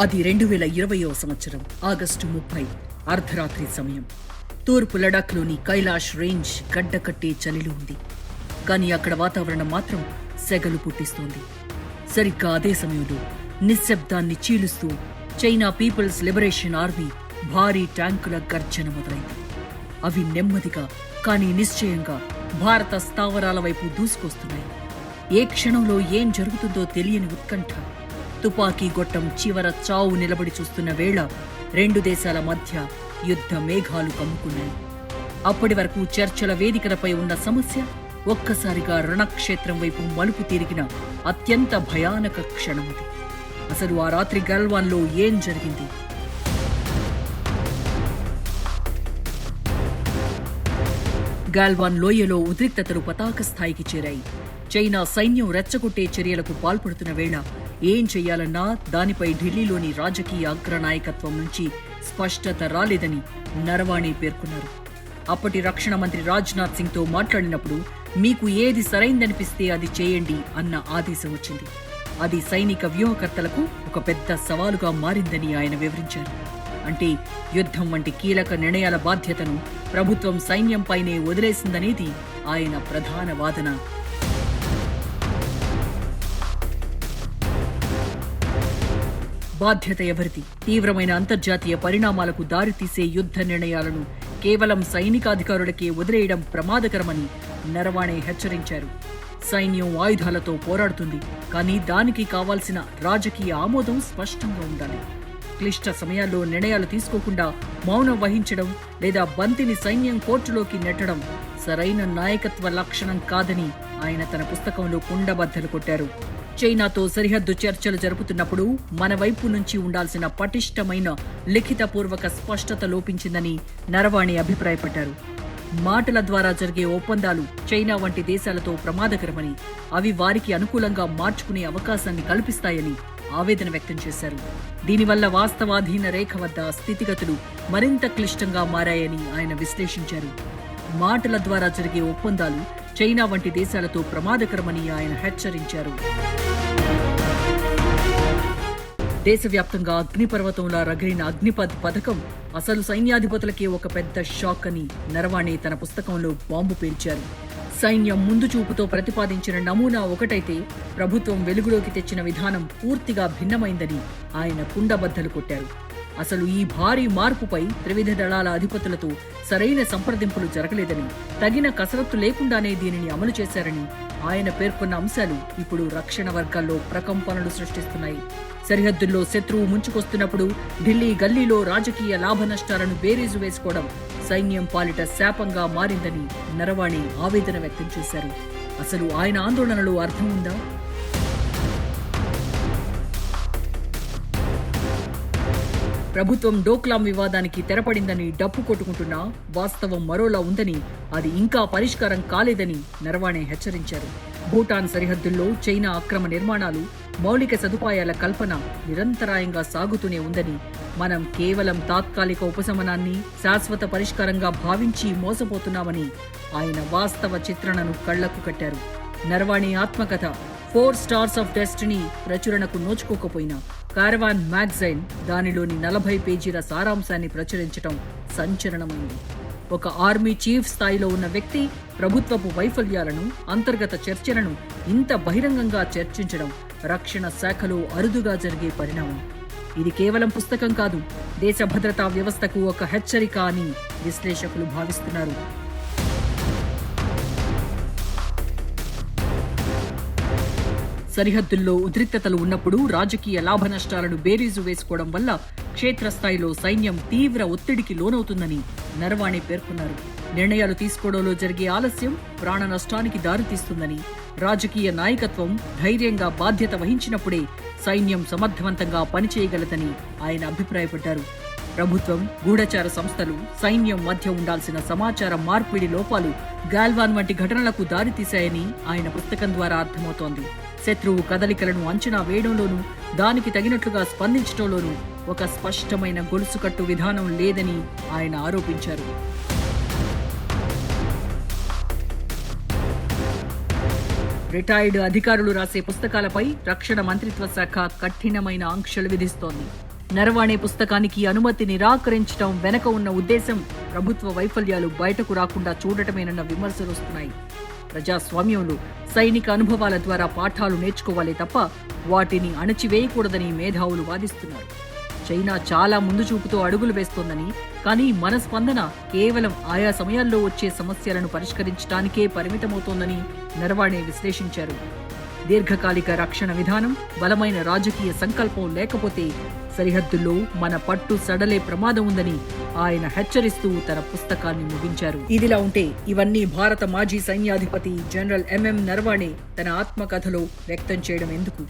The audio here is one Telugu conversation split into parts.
అది 2020వ సంవత్సరం ఆగస్టు 30 అర్ధరాత్రి సమయం. తూర్పు లడాఖ్లోని కైలాష్ రేంజ్ గడ్డకట్టే చలిలో ఉంది. కానీ అక్కడ వాతావరణం మాత్రం సెగలు పుట్టిస్తోంది. సరిగ్గా అదే సమయంలో నిశ్శబ్దాన్ని చీలుస్తూ చైనా పీపుల్స్ లిబరేషన్ ఆర్మీ భారీ ట్యాంకుల గర్జన మొదలైంది. అవి నెమ్మదిగా కానీ నిశ్చయంగా భారత స్థావరాల వైపు దూసుకొస్తున్నాయి. ఏ క్షణంలో ఏం జరుగుతుందో తెలియని ఉత్కంఠ. తుపాకీ గొట్టం చివర చావు నిలబడి చూస్తున్న వేళ రెండు దేశాల మధ్య యుద్ధ మేఘాలు కమ్ముకున్నాయి. అప్పటి వరకు చర్చల వేదికలపై ఉన్న సమస్య ఒక్కసారిగా రణక్షేత్రం వైపు మలుపు తిరిగిన అత్యంత భయానక క్షణమది. అసలు ఆ రాత్రి గల్వాన్లో ఏం జరిగింది? గాల్వాన్ లోయలో ఉద్రిక్తతలు పతాక స్థాయికి చేరాయి. చైనా సైన్యం రెచ్చగొట్టే చర్యలకు పాల్పడుతున్న వేళ ఏం చెయ్యాలన్నా దానిపై ఢిల్లీలోని రాజకీయ అగ్రనాయకత్వం నుంచి స్పష్టత రాలేదని నరవాణే పేర్కొన్నారు. అప్పటి రక్షణ మంత్రి రాజ్నాథ్ సింగ్తో మాట్లాడినప్పుడు మీకు ఏది సరైందనిపిస్తే అది చేయండి అన్న ఆదేశం వచ్చింది. అది సైనిక వ్యూహకర్తలకు ఒక పెద్ద సవాలుగా మారిందని ఆయన వివరించారు. అంటే యుద్ధం వంటి కీలక నిర్ణయాల బాధ్యతను ప్రభుత్వం సైన్యంపైనే వదిలేసిందనేది ఆయన ప్రధాన వాదన. బాధ్యత ఎవరిది? తీవ్రమైన అంతర్జాతీయ పరిణామాలకు దారితీసే యుద్ధ నిర్ణయాలను కేవలం సైనికాధికారులకే వదిలేయడం ప్రమాదకరమని నరవాణే హెచ్చరించారు. సైన్యం ఆయుధాలతో పోరాడుతుంది, కానీ దానికి కావాల్సిన రాజకీయ ఆమోదం స్పష్టంగా ఉండాలి. క్లిష్ట సమయాల్లో నిర్ణయాలు తీసుకోకుండా మౌనం వహించడం లేదా బంతిని సైన్యం కోర్టులోకి నెట్టడం సరైన నాయకత్వ లక్షణం కాదని ఆయన తన పుస్తకంలో కుండబద్దలు కొట్టారు. చైనాతో సరిహద్దు చర్చలు జరుపుతున్నప్పుడు మన వైపు నుంచి ఉండాల్సిన పటిష్టమైన లిఖితపూర్వక స్పష్టత లోపించిందని నరవాణే అభిప్రాయపడ్డారు. మాటల ద్వారా జరిగే ఒప్పందాలు చైనా వంటి దేశాలతో ప్రమాదకరమని, అవి వారికి అనుకూలంగా మార్చుకునే అవకాశాన్ని కల్పిస్తాయని ఆవేదన వ్యక్తం చేశారు. దీనివల్ల వాస్తవాధీన రేఖ వద్ద స్థితిగతులు మరింత క్లిష్టంగా మారాయని ఆయన విశ్లేషించారు. మాటల ద్వారా జరిగే ఒప్పందాలు చైనా వంటి దేశాలతో ప్రమాదకరమని ఆయన హెచ్చరించారు. దేశవ్యాప్తంగా అగ్నిపర్వతంలా రగిలిన అగ్నిపథ్ పథకం అసలు సైన్యాధిపతులకే ఒక పెద్ద షాక్ అని నరవాణే తన పుస్తకంలో బాంబు పేల్చారు. సైన్యం ముందు చూపుతో ప్రతిపాదించిన నమూనా ఒకటైతే ప్రభుత్వం వెలుగులోకి తెచ్చిన విధానం పూర్తిగా భిన్నమైందని ఆయన కుండబద్దలు కొట్టారు. అసలు ఈ భారీ మార్పుపై త్రివిధ దళాల అధిపతులతో సరైన సంప్రదింపులు జరగలేదని, తగిన కసరత్తు లేకుండానే దీనిని అమలు చేశారని ఆయన పేర్కొన్న అంశాలు ఇప్పుడు రక్షణ వర్గాల్లో ప్రకంపనలు సృష్టిస్తున్నాయి. సరిహద్దుల్లో శత్రువు ముంచుకొస్తున్నప్పుడు ఢిల్లీ గల్లీలో రాజకీయ లాభ నష్టాలను బేరీజు వేసుకోవడం సైన్యం పాలిట శాపంగా మారిందని నరవాణే ఆవేదన వ్యక్తం చేశారు. అసలు ఆయన ఆందోళనలో అర్థం ఉందా? ప్రభుత్వం డోక్లాం వివాదానికి తెరపడిందని డప్పు కొట్టుకుంటున్నా వాస్తవం మరోలా ఉందని, అది ఇంకా పరిష్కారం కాలేదని నరవాణే హెచ్చరించారు. భూటాన్ సరిహద్దుల్లో చైనా అక్రమ నిర్మాణాలు, మౌలిక సదుపాయాల కల్పన నిరంతరాయంగా సాగుతూనే ఉందని, మనం కేవలం తాత్కాలిక ఉపశమనాన్ని శాశ్వత పరిష్కారంగా భావించి మోసపోతున్నామని ఆయన వాస్తవ చిత్రణను కళ్లకు కట్టారు. నరవాణే ఆత్మకథ 4 స్టార్స్ ఆఫ్ డెస్టినీ ప్రచురణకు నోచుకోకపోయినా కారవాన్ మ్యాగజైన్ దానిలోని 40 పేజీల సారాంశాన్ని ప్రచురించడం సంచలనమైంది. ఒక ఆర్మీ చీఫ్ స్థాయిలో ఉన్న వ్యక్తి ప్రభుత్వపు వైఫల్యాలను, అంతర్గత చర్చలను ఇంత బహిరంగంగా చర్చించడం రక్షణ శాఖలో అరుదుగా జరిగే పరిణామం. ఇది కేవలం పుస్తకం కాదు, దేశ భద్రతా వ్యవస్థకు ఒక హెచ్చరిక అని విశ్లేషకులు భావిస్తున్నారు. సరిహద్దుల్లో ఉద్రిక్తతలు ఉన్నప్పుడు రాజకీయ లాభ నష్టాలను బేరీజు వేసుకోవడం వల్ల క్షేత్రస్థాయిలో సైన్యం తీవ్ర ఒత్తిడికి లోనవుతుందని నరవాణే పేర్కొన్నారు. నిర్ణయాలు తీసుకోవడంలో జరిగే ఆలస్యం ప్రాణ నష్టానికి దారితీస్తుందని, రాజకీయ నాయకత్వం ధైర్యంగా బాధ్యత వహించినప్పుడే సైన్యం సమర్థవంతంగా పనిచేయగలదని ఆయన అభిప్రాయపడ్డారు. ప్రభుత్వం, గూఢచార సంస్థలు, సైన్యం మధ్య ఉండాల్సిన సమాచార మార్పిడి లోపాలు గాల్వాన్ వంటి ఘటనలకు దారితీశాయని ఆయన పుస్తకం ద్వారా అర్థమవుతోంది. శత్రువు కదలికలను అంచనా వేయడంలోనూ, దానికి తగినట్లుగా స్పందించడంలోనూ ఒక స్పష్టమైన గొలుసుకట్టు విధానం లేదని ఆయన ఆరోపించారు. రిటైర్డ్ అధికారులు రాసే పుస్తకాలపై రక్షణ మంత్రిత్వ శాఖ కఠినమైన ఆంక్షలు విధిస్తోంది. నరవాణే పుస్తకానికి అనుమతి నిరాకరించడం వెనక ఉన్న ఉద్దేశం ప్రభుత్వ వైఫల్యాలు బయటకు రాకుండా చూడటమేనన్న విమర్శలు వస్తున్నాయి. ప్రజాస్వామ్యంలో సైనిక అనుభవాల ద్వారా పాఠాలు నేర్చుకోవాలే తప్ప వాటిని అణచివేయకూడదని మేధావులు వాదిస్తున్నారు. చైనా చాలా ముందు చూపుతో అడుగులు వేస్తోందని, కానీ మన స్పందన కేవలం ఆయా సమయాల్లో వచ్చే సమస్యలను పరిష్కరించడానికే పరిమితమవుతోందని నరవాణే విశ్లేషించారు. దీర్ఘకాలిక రక్షణ విధానం, బలమైన రాజకీయ సంకల్పం లేకపోతే సరిహద్దుల్లో మన పట్టు సడలే ప్రమాదం ఉందని ఆయన హెచ్చరిస్తూ తన పుస్తకాన్ని ముగించారు. ఇదిలా ఉంటే ఇవన్నీ భారత మాజీ సైన్యాధిపతి జనరల్ ఎంఎం నరవాణే తన ఆత్మకథలో వ్యక్తం చేయడం ఎందుకు?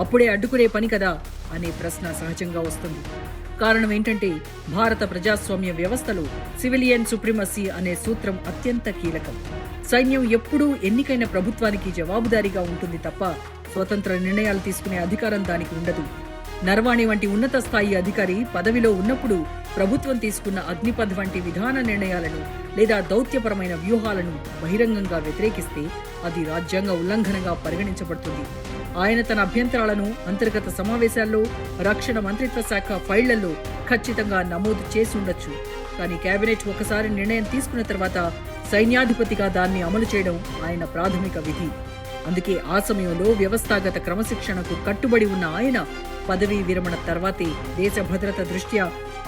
అప్పుడే అడ్డుకునే పని కదా అనే ప్రశ్న సహజంగా వస్తుంది. కారణం ఏంటంటే భారత ప్రజాస్వామ్య వ్యవస్థలో సివిలియన్ సుప్రిమసీ అనే సూత్రం అత్యంత కీలకం. సైన్యం ఎప్పుడూ ఎన్నికైన ప్రభుత్వానికి జవాబుదారీగా ఉంటుంది తప్ప స్వతంత్ర నిర్ణయాలు తీసుకునే అధికారం దానికి ఉండదు. నరవాణే వంటి ఉన్నత స్థాయి అధికారి పదవిలో ఉన్నప్పుడు ప్రభుత్వం తీసుకున్న అగ్నిపథ్ వంటి విధాన నిర్ణయాలను లేదా దౌత్యపరమైన వ్యూహాలను బహిరంగంగా వ్యతిరేకిస్తే అది రాజ్యాంగ ఉల్లంఘనగా పరిగణించబడుతుంది. ఆయన తన అభ్యంతరాలను అంతర్గత సమావేశాల్లో, రక్షణ మంత్రిత్వ శాఖ ఫైళ్లలో ఖచ్చితంగా నమోదు చేసి ఉండొచ్చు. కానీ కేబినెట్ ఒకసారి నిర్ణయం తీసుకున్న తర్వాత సైన్యాధిపతిగా దాన్ని అమలు చేయడం ఆయన ప్రాథమిక విధి. అందుకే ఆ సమయంలో వ్యవస్థాగత క్రమశిక్షణకు కట్టుబడి ఉన్న ఆయన పదవీ విరమణ తర్వాతే దేశ భద్రత దృష్ట్యా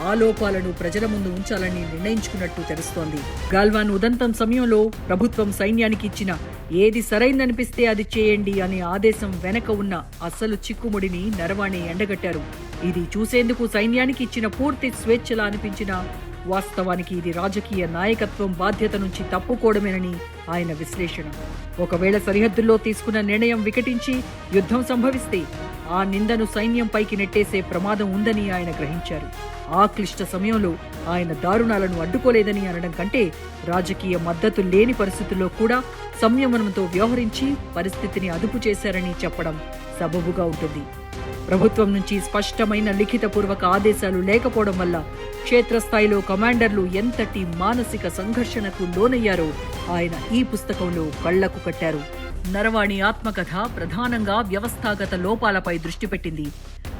ఆ లోపాలను ప్రజల ముందు ఉంచాలని నిర్ణయించుకున్నట్టు తెలుస్తోంది. గాల్వాన్ ఉదంతం సమయంలో ప్రభుత్వం సైన్యానికి ఇచ్చిన ఏది సరైందనిపిస్తే అది చేయండి అనే ఆదేశం వెనక ఉన్న అసలు చిక్కుముడిని నరవాణే ఎండగట్టారు. ఇది చూసేందుకు సైన్యానికి ఇచ్చిన పూర్తి స్వేచ్ఛలా అనిపించినా వాస్తవానికి ఇది రాజకీయ నాయకత్వం బాధ్యత నుంచి తప్పుకోవడమేనని ఆయన విశ్లేషణ. ఒకవేళ సరిహద్దుల్లో తీసుకున్న నిర్ణయం వికటించి యుద్ధం సంభవిస్తే ఆ నిందను సైన్యంపైకి నెట్టేసే ప్రమాదం ఉందని ఆయన గ్రహించారు. ఆ క్లిష్ట సమయంలో ఆయన దారుణాలను అడ్డుకోలేదని అనడం కంటే రాజకీయ మద్దతు లేని పరిస్థితుల్లో కూడా సంయమనంతో వ్యవహరించి పరిస్థితిని అదుపు చేశారని చెప్పడం సబబుగా ఉంటుంది. ప్రభుత్వం నుంచి స్పష్టమైన లిఖితపూర్వక ఆదేశాలు లేకపోవడం వల్ల క్షేత్రస్థాయిలో కమాండర్లు ఎంతటి మానసిక సంఘర్షణకు లోనయ్యారో ఆయన ఈ పుస్తకంలో కళ్లకు కట్టారు. నరవాణే ఆత్మకథ ప్రధానంగా వ్యవస్థాగత లోపాలపై దృష్టి పెట్టింది.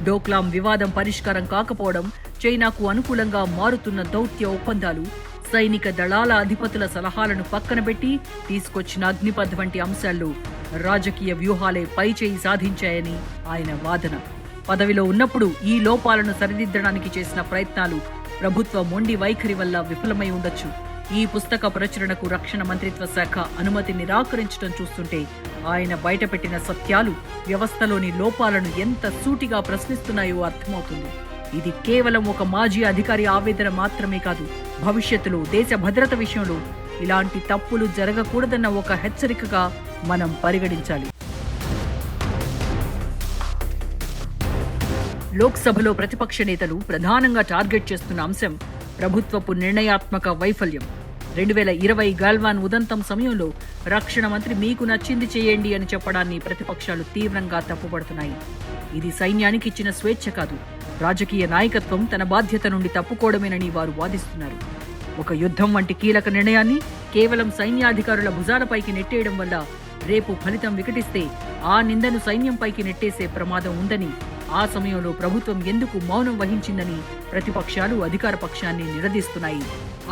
డోక్లాం వివాదం పరిష్కారం కాకపోవడం, చైనాకు అనుకూలంగా మారుతున్న దౌత్య ఒప్పందాలు, సైనిక దళాల అధిపతుల సలహాలను పక్కనబెట్టి తీసుకొచ్చిన అగ్నిపథ్ వంటి అంశాల్లో రాజకీయ వ్యూహాలే పైచేయి సాధించాయని ఆయన వాదన. పదవిలో ఉన్నప్పుడు ఈ లోపాలను సరిదిద్దడానికి చేసిన ప్రయత్నాలు ప్రభుత్వ మొండి వైఖరి వల్ల విఫలమై ఉండొచ్చు. ఈ పుస్తక ప్రచురణకు రక్షణ మంత్రిత్వ శాఖ అనుమతి నిరాకరించడం చూస్తుంటే ఆయన బయటపెట్టిన సత్యాలు వ్యవస్థలోని లోపాలను ఎంత సూటిగా ప్రశ్నిస్తున్నాయో అర్థమవుతుంది. ఇది కేవలం ఒక మాజీ అధికారి ఆవేదన మాత్రమే కాదు, భవిష్యత్తులో దేశ భద్రత విషయంలో ఇలాంటి తప్పులు జరగకూడదన్న ఒక హెచ్చరికగా మనం పరిగణించాలి. లోక్సభలో ప్రతిపక్ష నేతలు ప్రధానంగా టార్గెట్ చేస్తున్న అంశం ప్రభుత్వపు నిర్ణయాత్మక వైఫల్యం. 2020 గాల్వాన్ ఉదంతం సమయంలో రక్షణ మంత్రి మీకు నచ్చింది చేయండి అని చెప్పడాన్ని ప్రతిపక్షాలు తీవ్రంగా తప్పుపడుతున్నాయి. ఇది సైన్యానికి ఇచ్చిన స్వేచ్ఛ కాదు, రాజకీయ నాయకత్వం తన బాధ్యత నుండి తప్పుకోవడమేనని వారు వాదిస్తున్నారు. ఒక యుద్ధం వంటి కీలక నిర్ణయాన్ని కేవలం సైన్యాధికారుల భుజాలపైకి నెట్టేయడం వల్ల రేపు ఫలితం వికటిస్తే ఆ నిందను సైన్యంపైకి నెట్టేసే ప్రమాదం ఉందని, ఆ సమయంలో ప్రభుత్వం ఎందుకు మౌనం వహించిందని ప్రతిపక్షాలు అధికార పక్షాన్ని నిలదీస్తున్నాయి.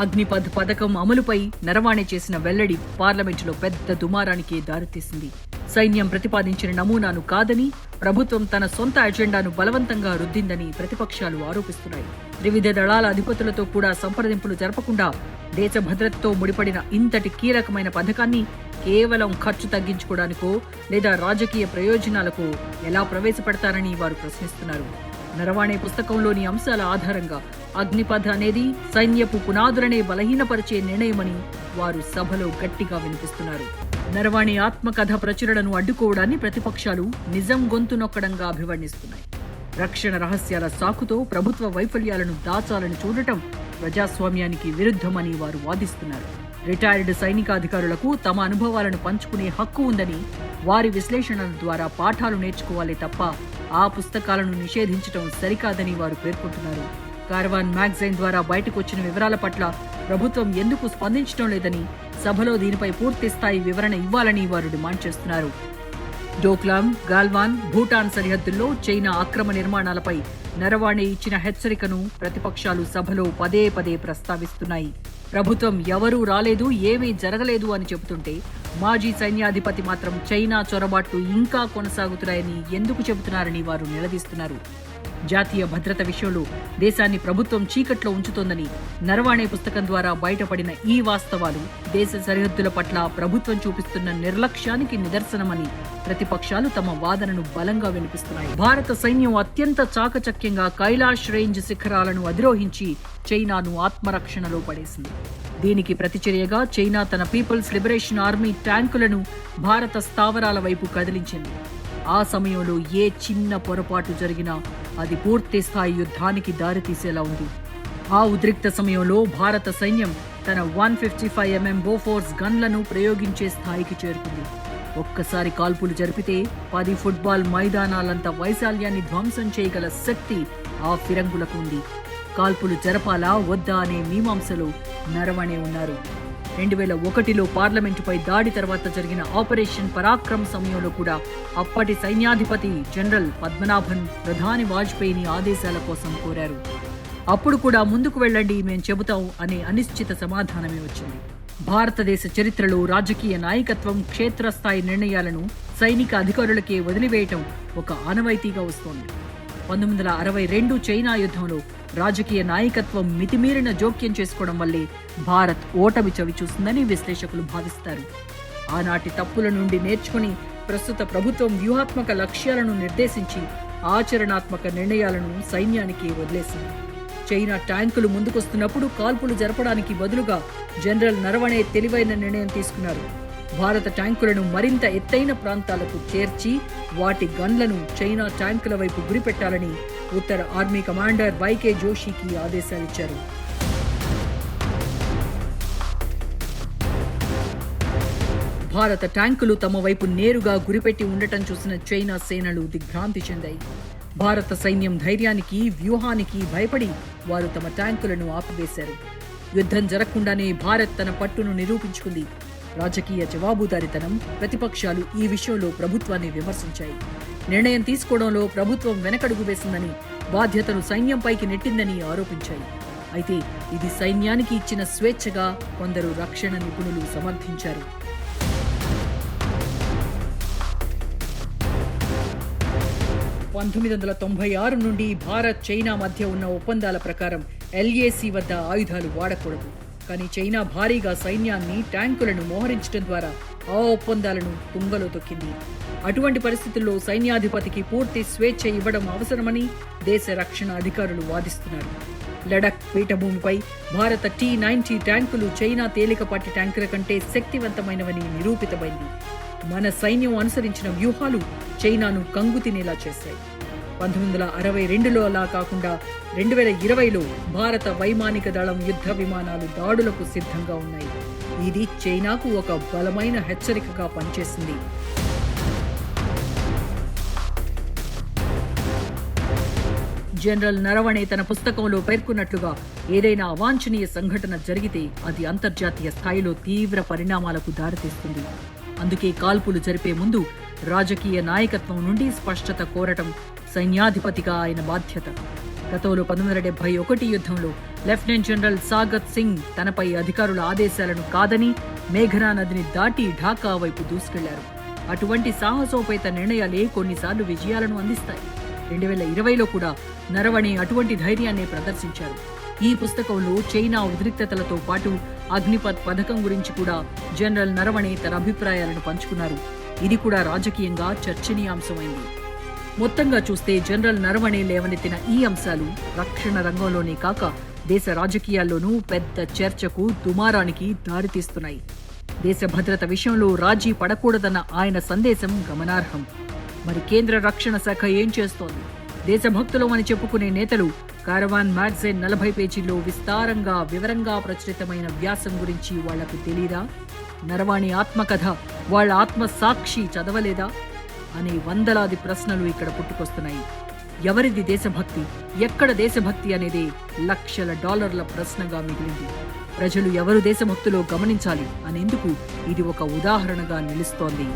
అగ్నిపథ్ పథకం అమలుపై నరవాణే చేసిన వెల్లడి పార్లమెంటులో పెద్ద దుమారానికి దారితీసింది. సైన్యం ప్రతిపాదించిన నమూనాను కాదని, ప్రభుత్వం తన సొంత అజెండాను బలవంతంగా రుద్దిందని ప్రతిపక్షాలు ఆరోపిస్తున్నాయి. త్రివిధ దళాల అధిపతులతో కూడా సంప్రదింపులు జరపకుండా దేశ భద్రతతో ముడిపడిన ఇంతటి కీలకమైన పథకాన్ని కేవలం ఖర్చు తగ్గించుకోవడానికో లేదా రాజకీయ ప్రయోజనాలకు ఎలా ప్రవేశపెడతారని వారు ప్రశ్నిస్తున్నారు. నరవాణే పుస్తకంలోని అంశాల ఆధారంగా అగ్నిపథ్ అనేది సైన్యపు పునాదులనే బలహీనపరిచే నిర్ణయమని వారు సభలో గట్టిగా వినిపిస్తున్నారు. నరవాణే ఆత్మకథ ప్రచురణను అడ్డుకోవడాన్ని ప్రతిపక్షాలు నిజం గొంతు నొక్కడంగా అభివర్ణిస్తున్నాయి. రక్షణ రహస్యాల సాకుతో ప్రభుత్వ వైఫల్యాలను దాచాలని చూడటం ప్రజాస్వామ్యానికి విరుద్ధమని వారు వాదిస్తున్నారు. రిటైర్డ్ సైనికాధికారులకు తమ అనుభవాలను పంచుకునే హక్కు ఉందని, వారి విశ్లేషణల ద్వారా పాఠాలు నేర్చుకోవాలే తప్ప ఆ పుస్తకాలను నిషేధించడం సరికాదని వారు పేర్కొంటున్నారు. కార్వాన్ మ్యాగజైన్ ద్వారా బయటకు వచ్చిన వివరాల పట్ల ప్రభుత్వం ఎందుకు స్పందించడం లేదని, సభలో దీనిపై పూర్తి స్థాయి వివరణ ఇవ్వాలని వారు డిమాండ్ చేస్తున్నారు. డోక్లాం, గాల్వాన్, భూటాన్ సరిహద్దుల్లో చైనా అక్రమ నిర్మాణాలపై నరవాణే ఇచ్చిన హెచ్చరికను ప్రతిపక్షాలు సభలో పదే పదే ప్రస్తావిస్తున్నాయి. ప్రభుత్వం ఎవరూ రాలేదు, ఏమీ జరగలేదు అని చెబుతుంటే మాజీ సైన్యాధిపతి మాత్రం చైనా చొరబాట్లు ఇంకా కొనసాగుతున్నాయని ఎందుకు చెబుతున్నారని వారు నిలదీస్తున్నారు. జాతీయ భద్రత విషయంలో దేశాన్ని ప్రభుత్వం చీకట్లో ఉంచుతోందని నరవాణే పుస్తకం ద్వారా బయటపడిన ఈ వాస్తవాలు దేశ సరిహద్దుల పట్ల ప్రభుత్వం చూపిస్తున్న నిర్లక్ష్యానికి నిదర్శనమని ప్రతిపక్షాలు తమ వాదనను బలంగా వినిపిస్తున్నాయి. భారత సైన్యం అత్యంత చాకచక్యంగా కైలాష్ రేంజ్ శిఖరాలను అధిరోహించి చైనాను ఆత్మరక్షణలో పడేసింది. దీనికి ప్రతిచర్యగా చైనా తన పీపుల్స్ లిబరేషన్ ఆర్మీ ట్యాంకులను భారత స్థావరాల వైపు కదిలించింది. ఆ సమయంలో ఏ చిన్న పొరపాటు జరిగినా అది పూర్తి స్థాయి యుద్ధానికి దారితీసేలా ఉంది. ఆ ఉద్రిక్త సమయంలో భారత సైన్యం తన 155mm బోఫోర్స్ గన్లను ప్రయోగించే స్థాయికి చేరుకుంది. ఒక్కసారి కాల్పులు జరిపితే 10 ఫుట్బాల్ మైదానాలంత వైశాల్యాన్ని ధ్వంసం చేయగల శక్తి ఆ ఫిరంగులకు ఉంది. కాల్పులు జరపాలా వద్దా అనే మీమాంసలో నరవణే ఉన్నారు. 2001లో పార్లమెంటుపై దాడి తర్వాత జరిగిన ఆపరేషన్ పరాక్రమ్ సమయంలో కూడా అప్పటి సైన్యాధిపతి జనరల్ పద్మనాభన్ ప్రధాని వాజ్పేయిని ఆదేశాల కోసం కోరారు. అప్పుడు కూడా ముందుకు వెళ్ళండి, మేం చెబుతాం అనే అనిశ్చిత సమాధానమే వచ్చింది. భారతదేశ చరిత్రలో రాజకీయ నాయకత్వం, క్షేత్రస్థాయి నిర్ణయాలను సైనిక అధికారులకే వదిలివేయటం ఒక ఆనవాయితీగా వస్తోంది. 1962 చైనా యుద్ధంలో రాజకీయ నాయకత్వం మితిమీరిన జోక్యం చేసుకోవడం వల్లే భారత్ ఓటమి చవిచూసిందని విశ్లేషకులు భావిస్తారు. ఆనాటి తప్పుల నుండి నేర్చుకుని ప్రస్తుత ప్రభుత్వం వ్యూహాత్మక లక్ష్యాలను నిర్దేశించి ఆచరణాత్మక నిర్ణయాలను సైన్యానికి వదిలేసింది. చైనా ట్యాంకులు ముందుకొస్తున్నప్పుడు కాల్పులు జరపడానికి బదులుగా జనరల్ నరవణే తెలివైన నిర్ణయం తీసుకున్నారు. భారత ట్యాంకులను మరింత ఎత్తైన ప్రాంతాలకు చేర్చి వాటి గన్లను చైనా ట్యాంకుల వైపు గురిపెట్టాలని ఉత్తర ఆర్మీ కమాండర్ వైకే జోషికి ఆదేశాలిచ్చారు. భారత ట్యాంకులు తమ వైపు నేరుగా గురిపెట్టి ఉండటం చూసిన చైనా సేనలు దిగ్భ్రాంతి చెందాయి. భారత సైన్యం ధైర్యానికి, వ్యూహానికి భయపడి వారు తమ ట్యాంకులను ఆపివేశారు. యుద్ధం జరగకుండానే భారత్ తన పట్టును నిరూపించుకుంది. రాజకీయ జవాబుదారీతనం, ప్రతిపక్షాలు ఈ విషయంలో ప్రభుత్వాన్ని విమర్శించాయి. నిర్ణయం తీసుకోవడంలో ప్రభుత్వం వెనకడుగు వేసిందని, బాధ్యతను సైన్యంపైకి నెట్టిందని ఆరోపించాయి. అయితే ఇది సైన్యానికి ఇచ్చిన స్వేచ్ఛగా కొందరు రక్షణ నిపుణులు సమర్థించారు. 1996 నుండి భారత్, చైనా మధ్య ఉన్న ఒప్పందాల ప్రకారం LAC వద్ద ఆయుధాలు వాడకూడదు. కానీ చైనా భారీగా సైన్యాన్ని, ట్యాంకులను మోహరించడం ద్వారా ఆ ఒప్పందాలను తుంగలో తొక్కింది. అటువంటి పరిస్థితుల్లో సైన్యాధిపతికి పూర్తి స్వేచ్ఛ ఇవ్వడం అవసరమని దేశ రక్షణ అధికారులు వాదిస్తున్నారు. లడఖ్ పీఠభూమిపై భారత T-90 ట్యాంకులు చైనా తేలికపాటి ట్యాంకుల కంటే శక్తివంతమైనవని నిరూపితమైంది. మన సైన్యం అనుసరించిన వ్యూహాలు చైనాను కంగు తినేలా చేశాయి. 1962లో అలా కాకుండా 2020లో భారత వైమానిక దళం యుద్ధ విమానాలు దాడులకు సిద్ధంగా ఉన్నాయి. ఇది చైనాకు ఒక బలమైన హెచ్చరికగా పనిచేసింది. జనరల్ నరవణే తన పుస్తకంలో పేర్కొన్నట్లుగా ఏదైనా అవాంఛనీయ సంఘటన జరిగితే అది అంతర్జాతీయ స్థాయిలో తీవ్ర పరిణామాలకు దారితీస్తుంది. అందుకే కాల్పులు జరిపే ముందు రాజకీయ నాయకత్వం నుండి స్పష్టత కోరటం సైన్యాధిపతిగా ఆయన బాధ్యత. గతంలో 1971 యుద్ధంలో లెఫ్టినెంట్ జనరల్ సాగత్ సింగ్ తనపై అధికారుల ఆదేశాలను కాదని మేఘనా నదిని దాటి ఢాకా వైపు దూసుకెళ్లారు. అటువంటి సాహసోపేత నిర్ణయాలే కొన్నిసార్లు విజయాలను అందిస్తాయి. 2020లో కూడా నరవణే అటువంటి ధైర్యాన్ని ప్రదర్శించారు. ఈ పుస్తకంలో చైనా ఉద్రిక్తతలతో పాటు అగ్నిపథ్ పథకం గురించి కూడా జనరల్ నరవణే తన అభిప్రాయాలను పంచుకున్నారు. ఇది కూడా రాజకీయంగా చర్చనీయాంశమైంది. మొత్తంగా చూస్తే జనరల్ నరవణే లేవనెత్తిన ఈ అంశాలు రక్షణ రంగంలోనే కాక దేశ రాజకీయాల్లోనూ పెద్ద చర్చకు, దుమారానికి దారితీస్తున్నాయి. దేశ భద్రత విషయంలో రాజీ పడకూడదన్న ఆయన సందేశం గమనార్హం. మరి కేంద్ర రక్షణ శాఖ ఏం చేస్తోంది? దేశభక్తులమని చెప్పుకునే నేతలు కారవాన్ మ్యాగజైన్ 40 పేజీల్లో విస్తారంగా, వివరంగా ప్రచురితమైన వ్యాసం గురించి వాళ్లకు తెలీదా? నరవాణే ఆత్మకథ, వాళ్ల ఆత్మసాక్షి చదవలేదా అనే వందలాది ప్రశ్నలు ఇక్కడ పుట్టుకొస్తున్నాయి. ఎవరిది దేశభక్తి, ఎక్కడ దేశభక్తి అనేది లక్షల డాలర్ల ప్రశ్నగా మిగిలింది. ప్రజలు ఎవరు దేశభక్తులో గమనించాలి అనేందుకు ఇది ఒక ఉదాహరణగా నిలుస్తోంది.